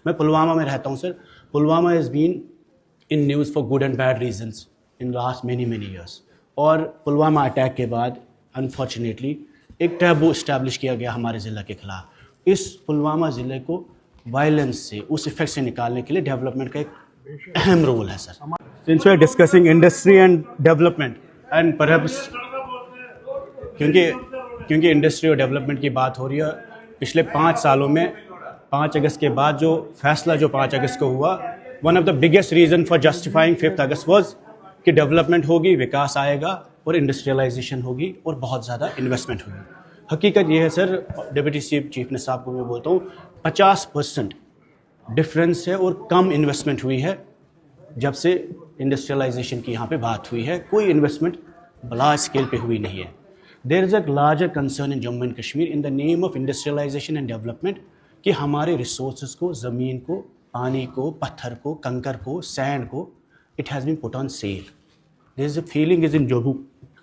मैं पुलवामा में रहता हूँ sir. Pulwama is been in news for good and bad reasons in last many years. और पुलवामा अटैक के बाद अनफॉर्चुनेटली एक टैबू इस्टेब्लिश किया गया हमारे ज़िले के ख़िलाफ़। इस पुलवामा ज़िले को वायलेंस से, उस इफेक्ट से निकालने के लिए डेवलपमेंट का एक अहम रोल है sir. Since we are discussing industry and development and perhaps क्योंकि इंडस्ट्री और डेवलपमेंट की बात हो रही है, पिछले 5 सालों में 5 अगस्त के बाद जो फैसला जो 5 अगस्त को हुआ, one of the biggest reason for justifying 5 August was कि डेवलपमेंट होगी, विकास आएगा और इंडस्ट्रियलाइजेशन होगी और बहुत ज़्यादा इन्वेस्टमेंट होगी। हकीकत ये है सर, डिप्टी चीफ मिनिस्टर साहब को मैं बोलता हूँ 50% डिफरेंस है और कम इन्वेस्टमेंट हुई है जब से इंडस्ट्रियलाइजेशन की यहाँ पे बात हुई है। कोई इन्वेस्टमेंट लार्ज स्केल पे हुई नहीं है। There is a larger concern in Jammu and Kashmir in the name of industrialisation and development कि हमारे रिसोर्सेज को, ज़मीन को, पानी को, पत्थर को, कंकर को, सैंड को, it has been put on sale. There is a feeling is in Jammu.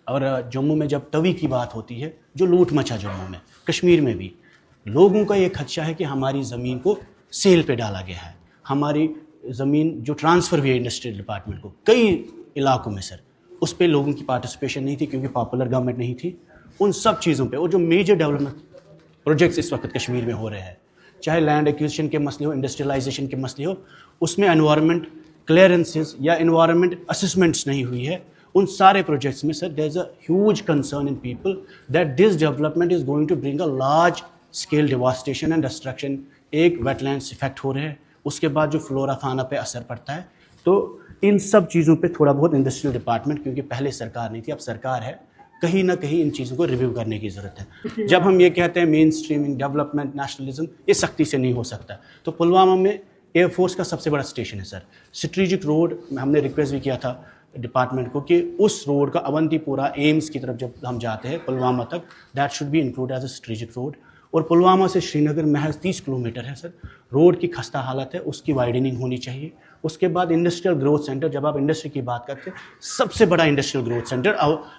और जम्मू में जब तवी की बात होती है, जो लूट मचा जम्मू में, कश्मीर में भी, लोगों का ये खदशा है कि हमारी ज़मीन को सेल पे डाला गया है। हमारी ज़मीन जो ट्रांसफ़र हुई है इंडस्ट्रियल डिपार्टमेंट को कई इलाकों में सर, उस पर लोगों की पार्टिसिपेशन नहीं थी क्योंकि पॉपुलर गवर्नमेंट नहीं थी। उन सब चीज़ों पे और जो मेजर डेवलपमेंट प्रोजेक्ट्स इस वक्त कश्मीर में हो रहे हैं, चाहे लैंड एक्विजिशन के मसले हो, इंडस्ट्रियलाइजेशन के मसले हो, उसमें एनवायरनमेंट क्लियरेंसेस या एनवायरनमेंट असेसमेंट्स नहीं हुई है। उन सारे प्रोजेक्ट्स में sir there is a huge concern in people that this development is going to bring a large scale devastation and destruction. एक वेटलैंड्स इफेक्ट हो रहे हैं, उसके बाद जो फ्लोरा फाना पे असर पड़ता है। तो इन सब चीज़ों पे थोड़ा बहुत इंडस्ट्रियल डिपार्टमेंट, क्योंकि पहले सरकार नहीं थी, अब सरकार है, कहीं ना कहीं इन चीज़ों को रिव्यू करने की ज़रूरत है। जब हम ये कहते हैं मेन स्ट्रीमिंग, डेवलपमेंट, नेशनलिज्म, ये सख्ती से नहीं हो सकता। तो पुलवामा में एयरफोर्स का सबसे बड़ा स्टेशन है सर। स्ट्रेटेजिक रोड हमने रिक्वेस्ट भी किया था डिपार्टमेंट को कि उस रोड का अवंतीपुरा एम्स की तरफ जब हम जाते हैं पुलवामा तक, that should be include as a strategic road. और पुलवामा से श्रीनगर महज 30 किलोमीटर है सर। रोड की खस्ता हालत है, उसकी वाइडनिंग होनी चाहिए। उसके बाद इंडस्ट्रियल ग्रोथ सेंटर, जब आप इंडस्ट्री की बात करते हैं, सबसे बड़ा इंडस्ट्रियल ग्रोथ सेंटर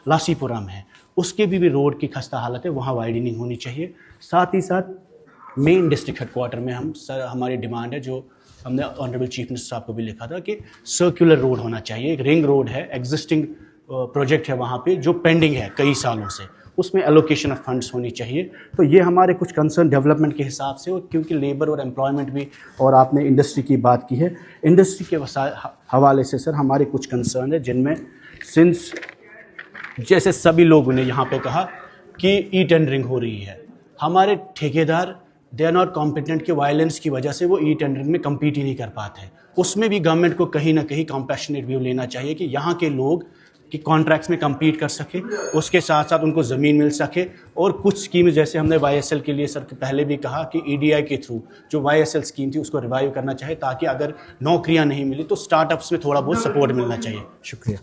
लासीपुरा में है, उसके भी रोड की खस्ता हालत है, वहाँ वाइडनिंग होनी चाहिए। साथ ही साथ मेन डिस्ट्रिक्ट हेडक्वार्टर में हम सर हमारी डिमांड है, जो हमने ऑनरेबल चीफ मिनिस्टर साहब को भी लिखा था, कि सर्कुलर रोड होना चाहिए। एक रिंग रोड है, एग्जिस्टिंग प्रोजेक्ट है वहाँ पे जो पेंडिंग है कई सालों से, उसमें एलोकेशन ऑफ फंड्स होनी चाहिए। तो ये हमारे कुछ कंसर्न डेवलपमेंट के हिसाब से, और क्योंकि लेबर और एम्प्लॉयमेंट भी, और आपने इंडस्ट्री की बात की है, इंडस्ट्री के हवाले से सर हमारे कुछ कंसर्न है, जिनमें सिंस जैसे सभी लोगों ने यहाँ पे कहा कि ई टेंडरिंग हो रही है, हमारे ठेकेदार दे आर नॉट कॉम्पिटेंट के वायलेंस की वजह से वो ई टेंडरिंग में कम्पीट ही नहीं कर पाते हैं। उसमें भी गवर्नमेंट को कहीं ना कहीं कॉम्पैशनेट व्यू लेना चाहिए कि यहाँ के लोग कि कॉन्ट्रैक्ट्स में कम्पीट कर सके, उसके साथ साथ उनको ज़मीन मिल सके। और कुछ स्कीम जैसे हमने YSL के लिए सर पहले भी कहा कि EDI के थ्रू जो YSL स्कीम थी उसको रिवाइव करना चाहिए, ताकि अगर नौकरियां नहीं मिली तो स्टार्टअप्स में थोड़ा बहुत सपोर्ट मिलना चाहिए। शुक्रिया।